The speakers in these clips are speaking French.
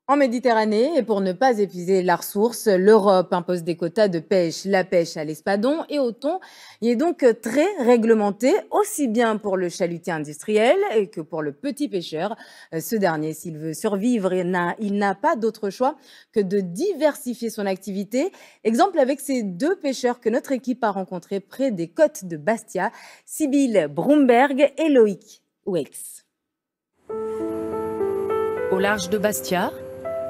En Méditerranée, et pour ne pas épuiser la ressource, l'Europe impose des quotas de pêche. La pêche à l'espadon et au thon y est donc très réglementée, aussi bien pour le chalutier industriel que pour le petit pêcheur. Ce dernier, s'il veut survivre, il n'a pas d'autre choix que de diversifier son activité. Exemple avec ces deux pêcheurs que notre équipe a rencontrés près des côtes de Bastia, Sibylle Bromberg et Loïc Wex. Au large de Bastia,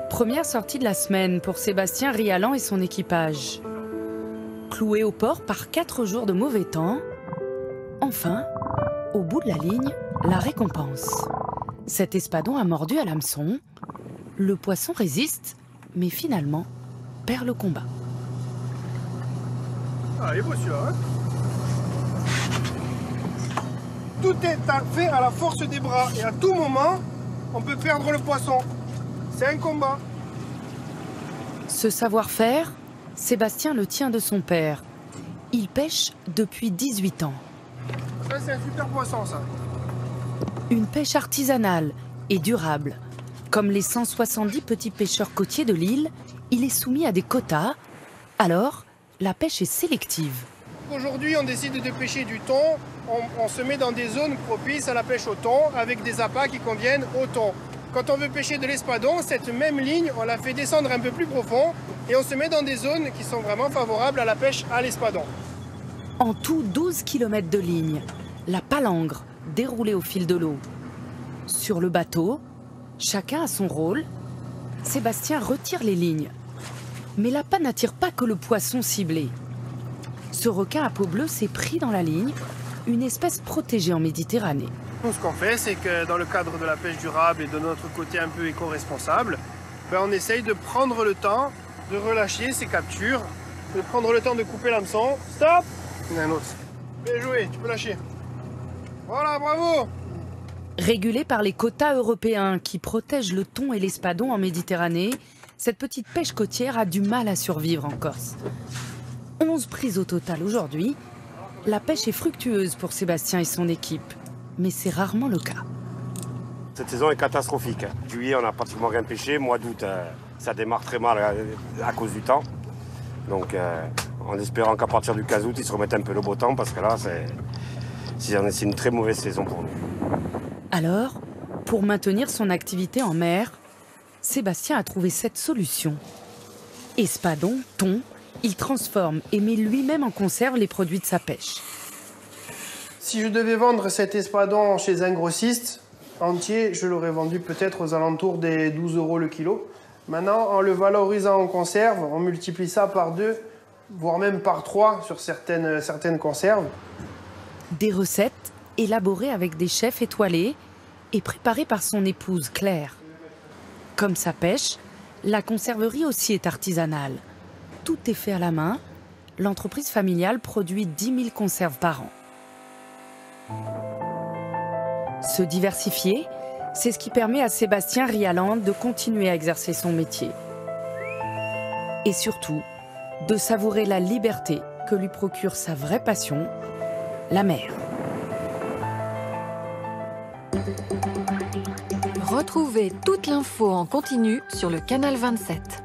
première sortie de la semaine pour Sébastien Rialan et son équipage. Cloué au port par 4 jours de mauvais temps, enfin, au bout de la ligne, la récompense. Cet espadon a mordu à l'hameçon. Le poisson résiste, mais finalement perd le combat. Ah, il est beau celui-là, hein. Tout est fait à la force des bras et à tout moment, on peut perdre le poisson. C'est un combat. Ce savoir-faire, Sébastien le tient de son père. Il pêche depuis 18 ans. Ça, c'est un super poisson, ça. Une pêche artisanale et durable. Comme les 170 petits pêcheurs côtiers de l'île, il est soumis à des quotas. Alors, la pêche est sélective. Aujourd'hui, on décide de pêcher du thon. On se met dans des zones propices à la pêche au thon avec des appâts qui conviennent au thon. Quand on veut pêcher de l'espadon, cette même ligne, on la fait descendre un peu plus profond et on se met dans des zones qui sont vraiment favorables à la pêche à l'espadon. En tout, 12 km de ligne, la palangre déroulée au fil de l'eau. Sur le bateau, chacun a son rôle. Sébastien retire les lignes. Mais l'appât n'attire pas que le poisson ciblé. Ce requin à peau bleue s'est pris dans la ligne, une espèce protégée en Méditerranée. Nous, ce qu'on fait, c'est que dans le cadre de la pêche durable et de notre côté un peu éco-responsable, on essaye de prendre le temps de relâcher ces captures, de prendre le temps de couper l'hameçon. Stop! Il y en a un autre. Bien joué, tu peux lâcher. Voilà, bravo! Régulée par les quotas européens qui protègent le thon et l'espadon en Méditerranée, cette petite pêche côtière a du mal à survivre en Corse. 11 prises au total aujourd'hui. La pêche est fructueuse pour Sébastien et son équipe. Mais c'est rarement le cas. Cette saison est catastrophique. Juillet, on n'a pratiquement rien pêché. Mois d'août, ça démarre très mal à cause du temps. Donc, en espérant qu'à partir du 15 août, ils se remettent un peu le beau temps, parce que là, c'est une très mauvaise saison pour nous. Alors, pour maintenir son activité en mer, Sébastien a trouvé cette solution. Espadon, thon, il transforme et met lui-même en conserve les produits de sa pêche. Si je devais vendre cet espadon chez un grossiste entier, je l'aurais vendu peut-être aux alentours des 12 € le kilo. Maintenant, en le valorisant en conserve, on multiplie ça par 2, voire même par 3 sur certaines conserves. Des recettes élaborées avec des chefs étoilés et préparées par son épouse Claire. Comme sa pêche, la conserverie aussi est artisanale. Tout est fait à la main. L'entreprise familiale produit 10 000 conserves par an. Se diversifier, c'est ce qui permet à Sébastien Rialan de continuer à exercer son métier. Et surtout, de savourer la liberté que lui procure sa vraie passion, la mer. Retrouvez toute l'info en continu sur le canal 27.